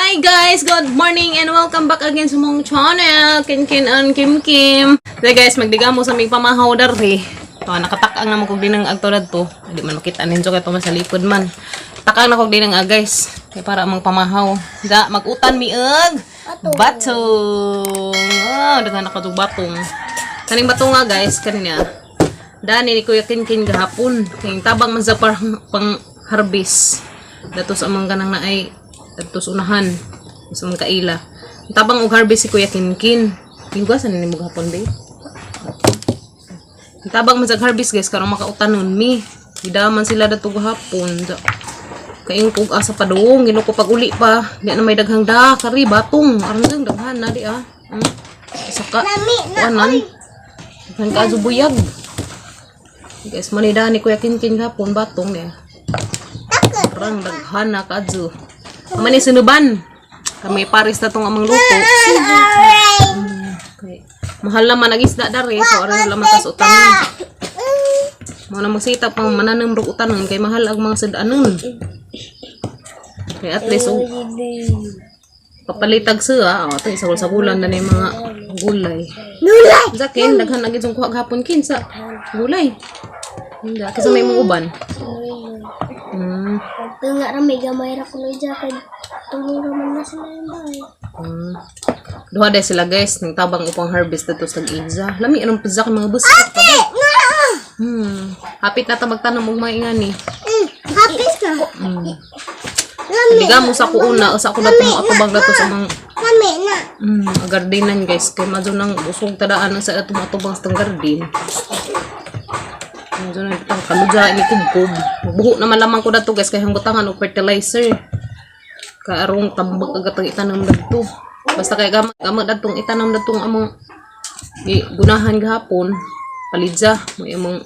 Hi guys! Good morning and welcome back again sa mong channel, Kinkin and Kim Kim. So guys, magdiga mo sa may pamahaw dari. So, nakatakang naman kong dinang agtolad to. Hindi man makita ninyo kayo sa likod man. Takang na kong dinang guys. Kaya para amang pamahaw. Da, mag-utan miag. Batong. Oh, dagan ako itong batong. Kaning batong nga guys, kanina. Dani ni Kuya Kinkin gahapon. Kaya tabang man sa pang harvest. Datos amang ganang na ay datos unahan. Sa mga kaila. Tabang og harvest si Kuya Kinkin. Tingguasan ni mo gahapon ba? Tabang man sa harvest guys karong makautanon mi. Idaman sila dato gahapon. Kaing kog asa pa doong gino ko pag uli pa. Di na may daghang da kari batong. Aron lang daghan na di ah. Saka kuanan. Daghan ka buyag. Guys, manida ni Kuya Kinkin gahapon batong niya. Rang daghan na kadyo. Aman ni sinuban. Kami paris na tong amang luto. Okay. Mahal naman ang isda dari. So, aron naman tas utanon. Mga na magsita pang mananam rog utanon. Kay mahal ang mga sadanon. Kaya at least, papalitag siya. Ito, isa sa bulan na na yung mga gulay. Zakin, daghan agad yung kuha gahapon kinsa. Gulay. Hindi, kasi may mga uban. Nga ramay gamay ra kuno jacket. Tulong raman na sila yung bahay. Duha day sila guys, nang tabang upang harvest dito sa Tag-Iza. Lami anong pizza ka mga bus. Hapit na ta magtanong og maingani. Hapis ka. Diga mo sa kuuna, sa ko dato mo atubang dato sa mga Lami na. gardenan guys, kay madyo nang usog tadaan sa atong atubang sa garden. Medyo na itang kaludya ini kubkob. Buho naman lamang ko dato guys kay hanggutangan og fertilizer. Kaarong tambak agad ang itanam dadto. Basta kay gamit dadtong itanam dadtong among gunahan gahapon. Palidya mo imong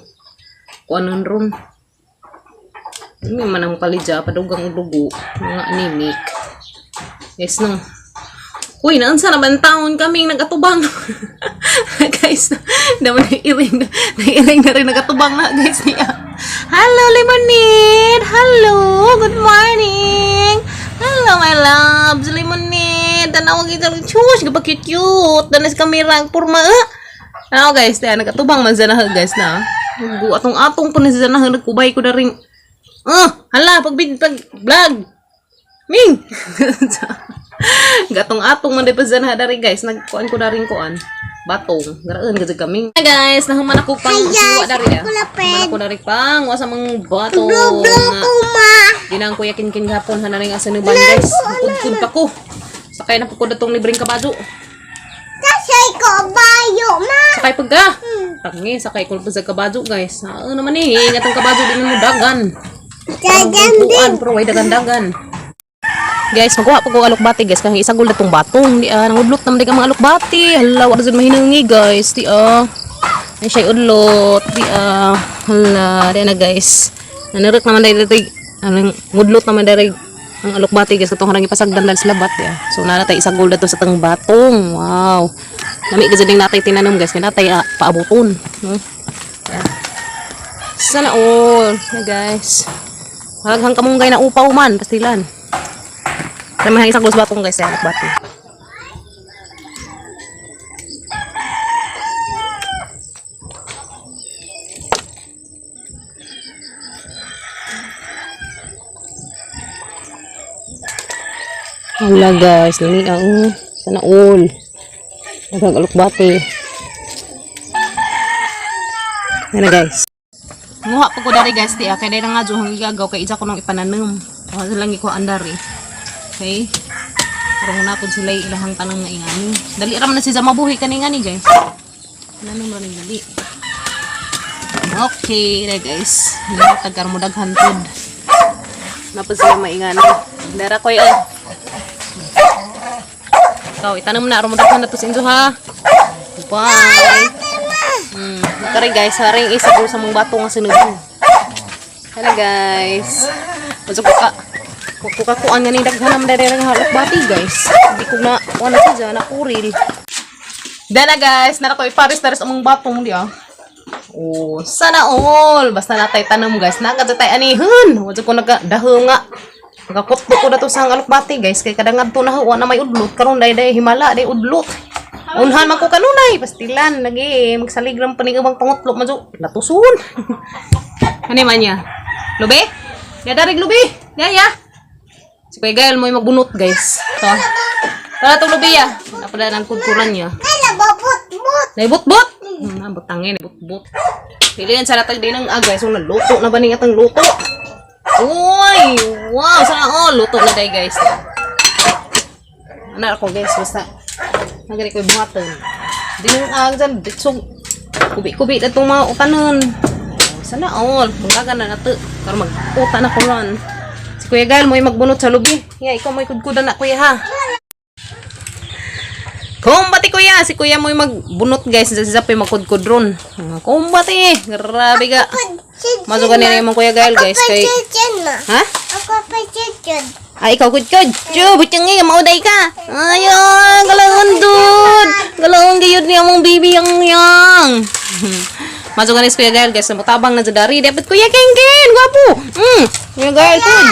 kuanon ron. Ini man ang palidya padugang dugo mga anemic. Yes no. Uy, naansa na bang taon kaming nagatubang? Guys, naman nairing na rin nagatubang na guys niya. Hello, Lemonade! Hello! Good morning! Hello, my loves! Lemonade! Tanawag ito ng chus! Gaba cute! Danas kamerang purma! Ano guys, tayo nagatubang man sa nahag guys na. Atong-atong po na sa nahag nagkubay ko na rin. Hala! Pag-vlog! Ming! Gatong-atong man din pa dyan dari guys. Nagkuhan ko na rin kuhan. Batong. Garaan ka dyan kami. Hi guys! Nahuman ako pang siwa dari ah. Nahuman ako dari pang. Wasa mga batong. Ginang Kuya Kinkin gapon. Hanaring asanuban guys. Nakudkud pa ko. Sakay na po ko datong libreng kabadyo. Kasay ko bayo ma. Sakay pagka. Tangi. Sakay ko pa sa kabadyo guys. Naman eh. Ingatong kabadyo din mo dagan. Dagan din. Pero way dagan-dagan. Guys, magkuha po ko alokbati guys. Kaya isagol na itong batong. Di nangudlot naman di ka mga alokbati. Hala, wala dyan mahinangi guys. Di ay siya'y udlot. Di hala, di na guys. Nanirik naman dahil dito. Ngudlot naman dahil ang alokbati guys. Katong harang ipasagdan dahil sila bat. So, nanatay isagol na ito sa tang batong. Wow. Nami ka dyan natay tinanong guys. Kaya natay paabuton. Sana all. Guys. Haghang kamunggay na upaw man. Pastilan. Kaya may isang batong guys, yan, bati. Wala guys, nami ang sana all. Nagkagalok bati. Yan na guys. Muha po ko dari guys, kaya dahil nga dyan hang igagaw, kaya isa ko nang ipananam. Kasi lang iko andari. Okay. Parang napod sila ilahang tanong na ingani. Dali raman na si Zamabuhi kaningani guys. Nanong rin dali. Okay na guys. Nagtagar mo daghantod. Napod sila maingani. Dara ko yan. Ikaw, itanong na. Rumudakhan na to sa inyo ha. Bye. Kari guys. Haring isa ko sa mga bato nga sinubin. Hello guys. Masuk ka. Kukakuan nga ni daghanam dere nga halok bati guys. Hindi ko na wala si dyan na kuril. Dana guys, nara ko iparis-taris among batong di ah. Oh, sana all. Basta natay tanong guys, nakadtay anihon. Wala ko nagadaho nga. Magakutbo ko na to sa alukbati guys. Kay kadangad to na huwa na may udlot. Karon day himala day udlot. Unhan man ko kanunay. Pastilan. Lagi magsaligram panigabang pangutlop. Madyo latusun. Ano man niya? Lubi? Yadarig lubi? Yaya? Si Kuya Gael mo yung magbunot guys. Ito. Para to lubi ya. Napada ng kudkuran niya. Naibot-bot. Butangin. Naibot-bot. Pilihan sa latag din ng guys. So naluto na ba niya itong luto? Uy! Wow! Sana all! Luto na tayo guys. Anak ako guys. Basta. Nagari ko yung buhatan. Di na dyan. Ditsog. Kubi-kubi na itong mga utanon. Sana all. Bundagan na nato. Para mag-uta na ko ron. Si Kuya Gael mo yung magbunot sa lubi. Yeah, ikaw mo yung kudkudan na kuya ha. Kumbati kuya! Si kuya mo yung magbunot guys. Sa po yung magkudkud ron. Kumbati! Grabe ka. Masuk ka nila yung Kuya Gael guys. Kay... Ha? Ako pa chichon. Ay, ikaw kudkud. Chu, butang nga, mauday ka. Ayun, galawon dun. Galawon gayod niya mong bibi yang. Masuk ka nila si Kuya Gael guys. Matabang na dari. Dapat Kuya Ken. Gwapo. Kuya Gael kud.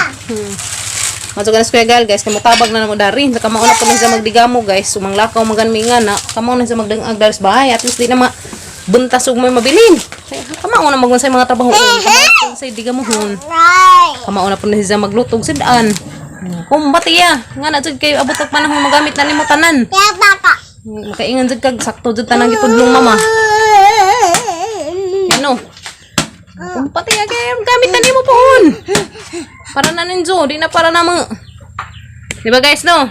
Masuk ka na si Kuya Gael guys. Kamutabag na mo dari. Saka mauna pa na siya magdigamo guys. Sumanglakaw maganmingan na. Kamaw na siya magdangag dari sa bahay. At least di na buntas ug may mabilin. Kamaw na magun sa mga trabaho. Sa digamo hon. Kamaw na po na siya maglutog sa daan. Kumbati ya. Nga na jud kay abot og panahon magamit na nimo tanan. Makaingan jud kag sakto jud tanang gitudlong mama. Ano? Kumpati ya kay gamit na nimo pohon. Para na ninjo, di na para na mo. Di ba guys no?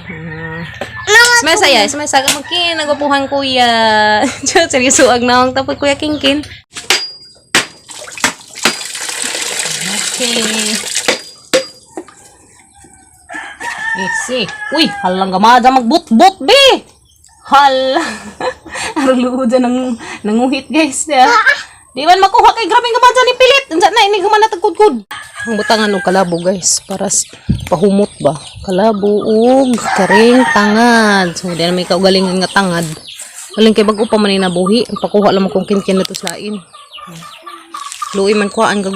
Smaya ka makin nagapuhan kuya. Seryoso ag naong tapos kuya Kingkin. Okay. Easy. Uy, halang gamada magbut-but be. Hala. Aruluod nang nanguhit guys ya. Di man makuha kay grabing gamada ni pilit. Unsa na ini gumana tagkudkud. Ang butangan og kalabo guys para pahumot ba. Kalabo ug karing tangad. So di na may kaugalingan nga tangad. Galing kay bag-o pa man ni nabuhi. Pakuha lang mo kung kinkin nito sa lain. Luoy man kuhaan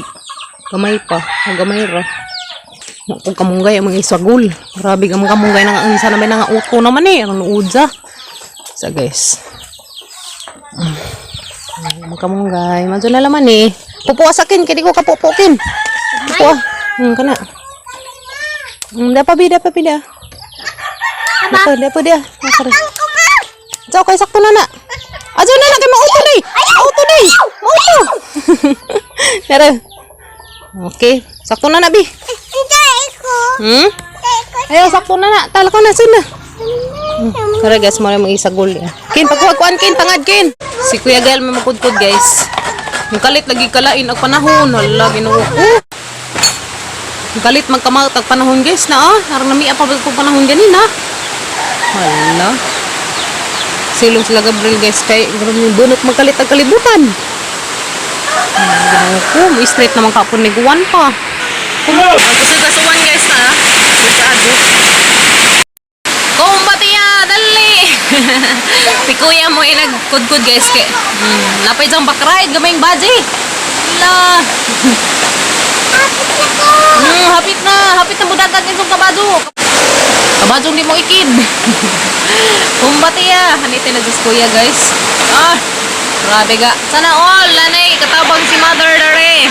gamay pa. Gamay ra. Kung kamunggay ang mga isagul. Grabe ang kamunggay na nga. Sana may nga uto naman eh. Ang nuudza. So guys. Ang kamunggay. Madyo na laman eh. Pupuwa sa akin. Kaya di ko kapupukin. Pupuwa. Kana. Dapa bida. Dapa dia. Diyan kay sakto na na. Adyo na na kay mauto na eh. Mauto na eh. Mauto. Pero. Okay. Sakto na na bi. Ayaw, sakto na na. Tala ko na, sina. Kaya guys, mo na mag-isagol yan. Kin, pagkuhan, Kin, tangad, Kin. Si Kuya Gael may magkudkod guys. Yung kalit, lagi kalain ang panahon. Hala, ginuo. Yung kalit, magkamaot ang panahon guys na Harang namiya pa ba kung panahon ganin Hala. Silong sila Gabriel guys. Kaya bunot magkalit ang kalibutan. Ginuo ko. May straight naman kapon ni Guwan pa. Gusto ka suwan guys na Gusto kumbati ya dali. Si kuya mo ay nagkudkud guys kay napay jang bakride gamayng baji la. Hapit na budagan isong kabado di mo ikid. Kumbati ya hanite na Diyos kuya guys. Grabe ga sana all nanay katabang si mother dare.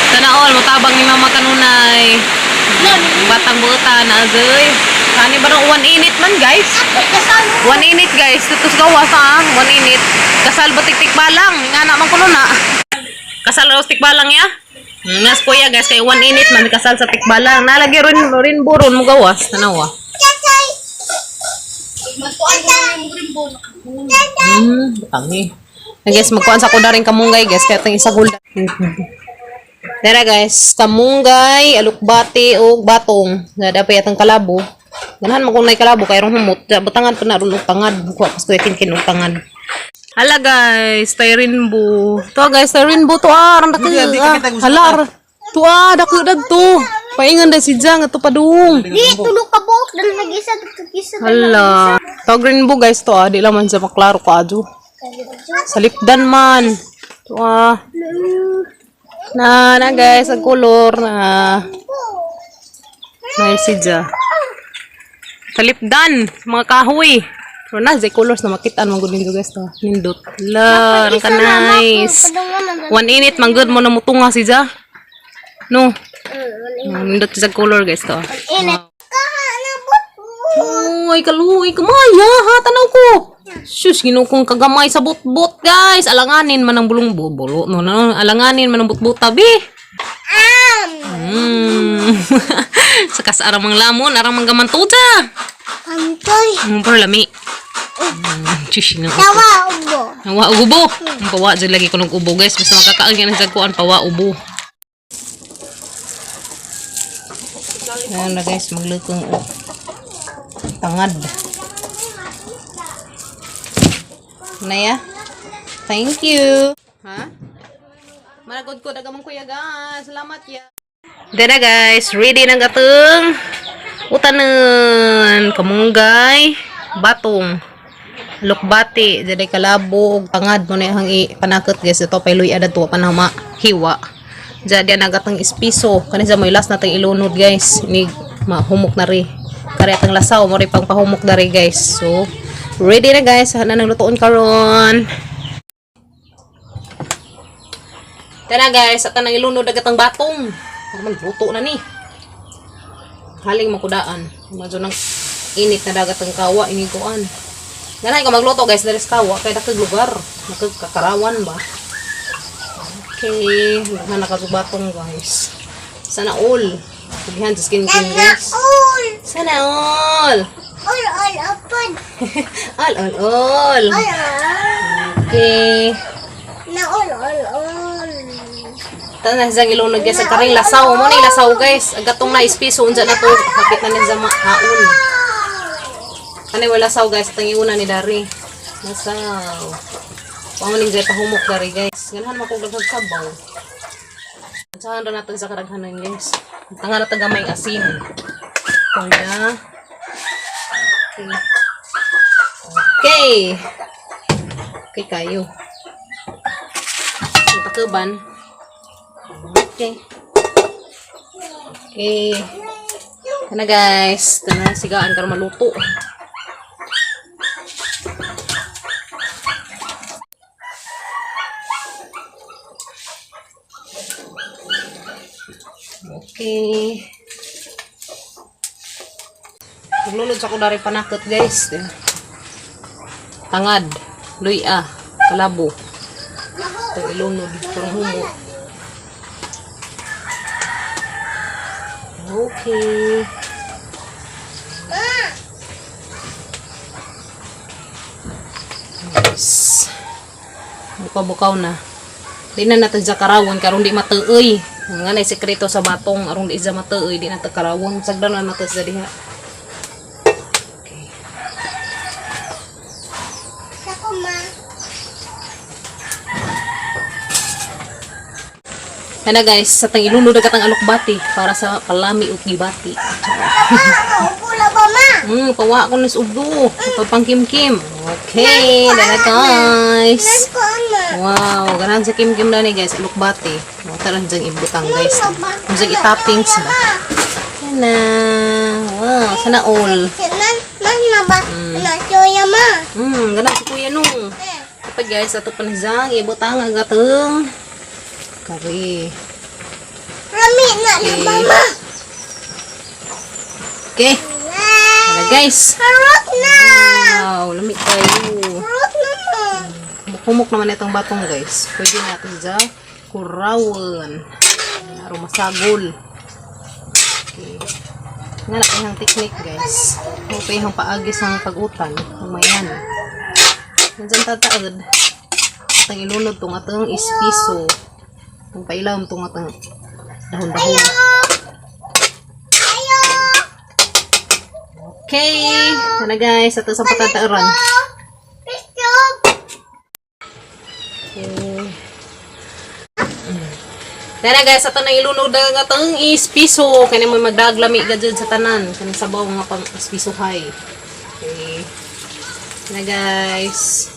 Sana all matabang ni mama kanunay. Batang buta na azoy. Kani ba nang 1 init man guys? 1 init guys. Tutos gawas 1 init. Kasal ba tik balang? Nga naman kuno na. Kasal raw tik balang ya? Ngas kuya guys kay 1 init man kasal sa tik balang. Nalagi rin buron mo gawas. Tanawa. Tangi. Guys, magkuhan sa ko na rin kamunggay guys. Kaya itong isa gulda. Dara guys, kamunggay, alukbati, o batong. Dada pa yatang kalabo. Ganahan mo kung may kalabo, kaya rong humot. Butangan pa na rin tangad. Kuha pas ko yakin tangad. Hala guys, tay rainbow. To guys, tay rainbow to Rang daki. Halar. To daki to. Paingan dahil si Jang ito padung. Di, tulog ka buhok. Dahil nag-isa. Hala. To rainbow guys to Di lang man siya maklaro ka adyo. Sa lipdan man. To na guys, ang color na. Mahal si Ja. Talipdan, mga kahoy. Pero na, zay colors na makitaan mga gudin guys to. Nindot. La, ang ka nice. One init, mang good mo na mutunga si Ja. No. Nindot sa color guys to. Wow. Uy, kaluoy, kamaya ha, tanaw ko. Sus, ginukong kagamay sa bot-bot guys. Alanganin man ang bulong bulo. No, alanganin man ang bot-bot tabi. Sakas arang mang lamon, arang mang gamantuja. Pantoy. Pero lami. Sus, nga Tawa ubo. Nawa ubo. Ang pawa dyan lagi ko ng ubo guys. Basta makakaang yan ang kuan pawa ubo. Ayan na guys, maglukong tangad. Naya? Thank you. Ha? Managod ko dagamang kuya guys. Salamat ya. Dada guys, ready na gatong utanan kamunggay batong lukbati jadi kalabog tangad mo na yung panakot guys. Ito pailuy ada to panama hiwa. Jadi nagatang ispiso kanisa mo ilas natang ilunod guys. Ini mahumok na ri. Kari atang lasaw mo ri pang pahumok na ri guys. So ready na guys. Hana nang lutuon karon. Tara guys, at nang ilunod agatang batong. Naman luto na ni. Haling makudaan. Medyo nang init na dagat ang kawa ini kuan. Ganay ka magluto guys dari sa kawa kay dakag lugar, nakagkakarawan ba. Okay, na nakasubatong guys. Sana all. Paghan sa skin guys. Sana all. All open. all. Okay. Na all. Tanah sang ilunod guys ang karing lasaw mo ni lasaw guys agatong na ispiso unsa na to kapit na ni sa haon kanay wala lasaw guys tang iuna ni dari lasaw pamaning jay pahumok dari guys ganahan makog daghang sabaw ansahan ra natin sa karaghanan guys tangan na tagamay asin toya okay kayo takeban. Okay. Kana guys, tana sigaan karon maluto. Okay. Maglulod sa ko dari panakot guys. Tangad, luya, kalabo. Ito ilunod, parang humo. Okay. Yes. Bukaw-bukaw na. Di na natin sa karawon karon di matuoy. Nga na sekreto sa batong aron di sa matuoy di na ta karawon sagdan na natin sa diha. Okay. Sako ma. Kana guys, sa tang ilunod na katang alokbati para sa palami ug gibati. Pula ba ma? Pawa ko nis ugdo. Pagpangkim-kim. Okay, dala guys. Ko ana. Wow, ganan sa kim-kim na ni guys, alokbati. Taran jang ibutang guys. Kung i-toppings ba. Kana. Wow, sana all. Nan na ba? Na choya ma. Ganan si kuya no. Kapag guys, ato panizang ibutang agatong kari. Rami na mama. Okay. Tara guys. Harot na. Wow, lamig tayo. Harot na ma. Humok naman itong batong guys. Pwede natin sa kurawan. Aron masagol. Okay. Nga na kayang technique guys. Huwag kayang paagis ang pag-utan. Umayan. Nandiyan tataad. Itang ilunod itong atang ispiso. Itong pailam itong atang dahon-dahon. Okay. Sana guys. Ito sa patataran. Dara guys, ato na ilunod na itong ispiso. Kaya mo magdaglami ka dyan sa tanan. Kaya sabaw nga pang ispiso hay. Okay. Na guys.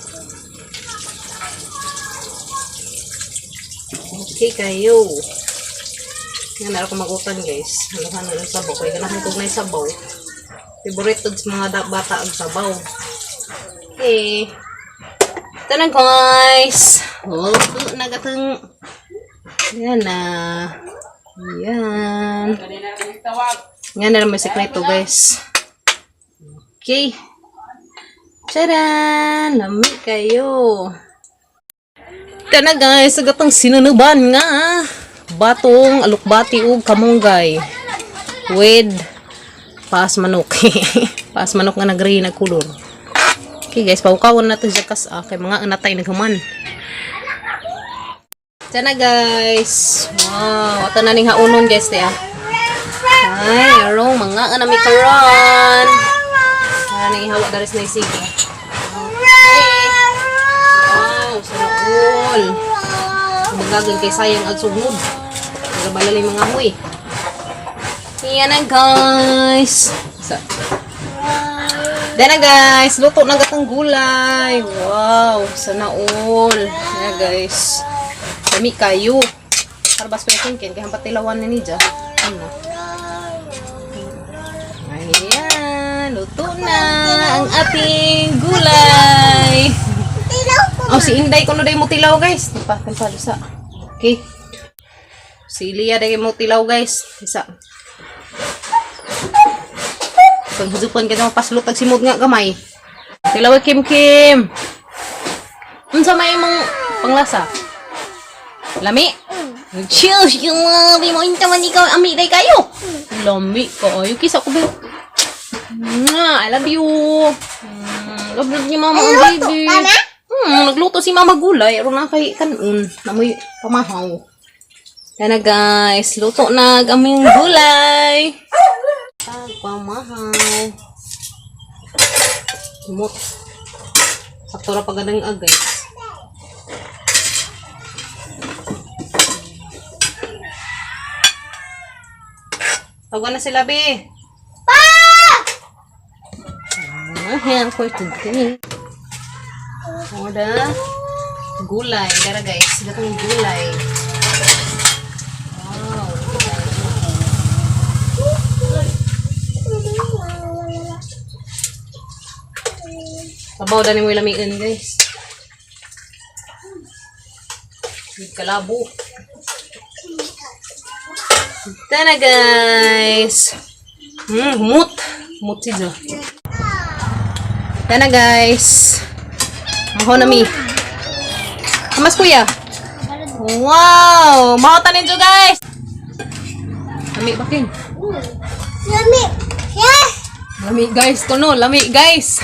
Okay kayo. Yan, meron ko mag-utan guys. Halahan na ng sabaw. Kaya ganahan ko na yung sabaw. Favorite to sa mga bata ang sabaw. Okay. Ito na guys. Oh, nagatang. Yan na. Yan. Yan na naman sikreto guys. Okay. Tcharan! Lami kayo. Ito na guys. Agatang sinunuban nga. Batong, alukbati ug kamunggay. With paas manok. Paas manok nga nag-green na kulor. Okay guys, paukawan natin siya kas kay mga anatay naghuman. Ito na guys. Wow, ito na ning haunon guys tiya. Ay, arong mga anami karon. Ano ning hawa daris na isig. Wow, sarap. Magagawin kay sayang at sugod. Nagabalali mga amoy. Yan na guys. Yan na guys. Luto na gatang gulay. Wow. Sana all. Yan guys. Dami kayo. Harbas pa yung kin. Kaya patilawan na niya. Ano? Ayan. Luto na ang ating gulay. Oh, si Inday ko na day mo tilaw guys. Tempalo sa. Okay. Si Lia day mo tilaw guys. Isa. Pag husupan ka na mapaslutag simod nga gamay. Tilaw Kim Kim. Unsa may mong panglasa? Lami. Chill, yung mga mo intaman ikaw ami day kayo. Lami ko. Yung kisa ko ba? I love you. Love niyo mama ang baby. Nagluto si mama gulay. Aron na kay kanon. Namoy pamahaw. Yan na guys. Luto na aming gulay. Pamahaw. Sumot. Sakto na pagadang agay. Tawagan na sila, be. Ayan, for today. Oda. Gulay. Gara guys. Gatong gulay. Wow. Sabaw na ni mo ilamiin guys. With kalabo. Ito na guys. Humut. Humut siya. Ito na guys. Maho na mi. Kamas kuya. Wow. Maho tanin siya guys. Lami bakin. Lami. Yes. Lami guys. Kuno. Lami guys.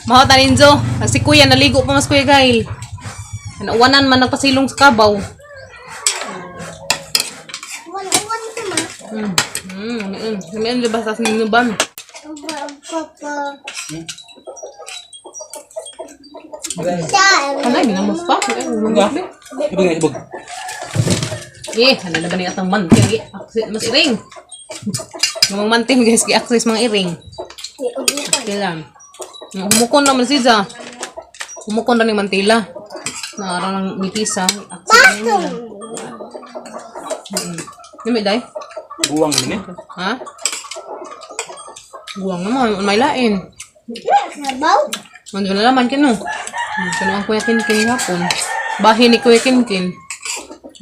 Maho tanin siya. Si kuya naligo pa mas kuya guys. Nauwanan man nagpasilong sa kabaw. Wan-wan ka ma. Namin libas sa sinuban. Papa. Kanay, ginamos pa. Ibig ibig. Ano na ba niya itong mantin? Mas iring. Yung mantin guys, i-access mga iring. Okay lang. Humukon naman siya. Humukon na ni mantila. Naaraw ng nipisa. I-access na nila. Nami day? Buwang ini. Ha? Buwang naman. May lain. Sabaw. Mando na naman kino. Kano ang kuya Kinkin hapon. Bahin ni kuya Kinkin.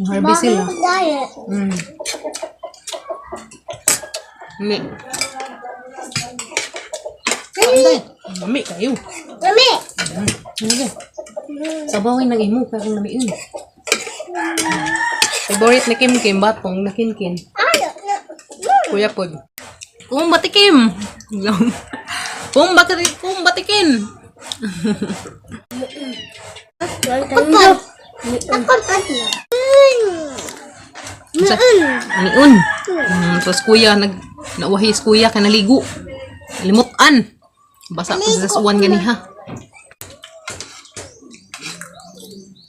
Harbi sila. Diet. Hindi. Anday. Mami kayo. Lami. Hindi. Sabawin ng imo kaya kung namiin. Favorite na Kim Kim. Batong na Kinkin. Kuya pod. Kung batikim. Kung batikin. Pagpad. Pagpad na. Aniun. Tapos kuya, nawahis kuya, kaya naligo. Limutan. Basa pa sa uwan gani ha.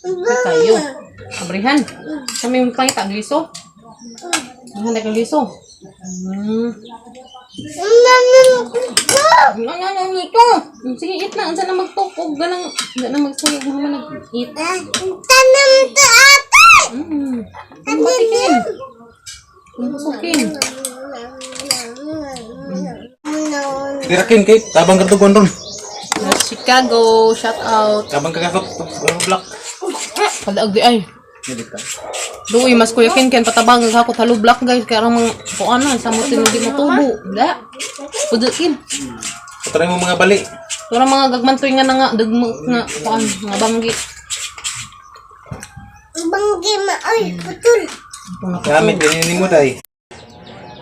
Ay kayo. Abrihan. Kami yung pangita, gliso. Ang handa kang liso. Ano ito? Sige, eat na. Saan na magtukog? Ganang magsayag mo naman nag-eat. Tanam to ate. Batikin. Busukin. Tirakin kay tabang kartugon ron. Chicago, shout out. Tabang kakakot. Black. Padaag di ay. Hindi ka. Duy, mas kuya kin patabang ako talo black guys kaya arang mga kuan sa mo hindi mo tubo. Da. Pudukin. Patry mo mga bali. Tora mga gagmantoy nga na nga dagmo nga kuan nga banggi. Banggi ma, ay, putol. Gamit din mo day.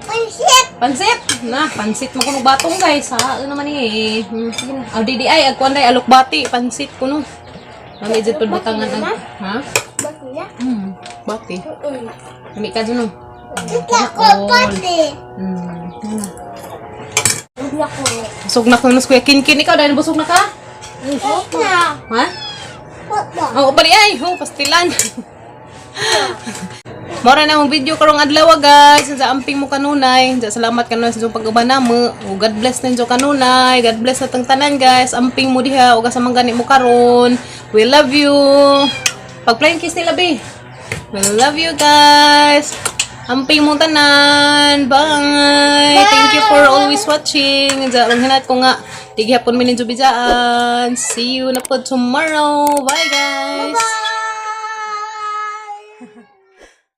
Pansit. Pansit! Na, pansit mo kuno batong guys ha. Ano naman eh. Sige na. Aw di ay agkuan day alukbati pansit kuno. Kami dito butangan ang ha? Bakit ya? Bati. Kami ka dun. Ika ko, pati. Hindi ako. Busog na ko nus kuya kin ikaw dahil busog na ka? Wait na. Ha? What ba? Oh, pali ay, pastilan. Mora na mong video karong adlaw guys. Sa amping mo kanunay. Salamat kanunay sa iyong pag-ubana mo. God bless ninyo kanunay. God bless sa tang tanan guys. Amping mo diha uga sa manggani mo karon. We love you. Pag-flying kiss nila be. We love you guys. Amping mo tanan. Bye. Thank you for always watching. Lang hinat ko nga tighapon mi ninyo bijaan. See you na po tomorrow. Bye guys.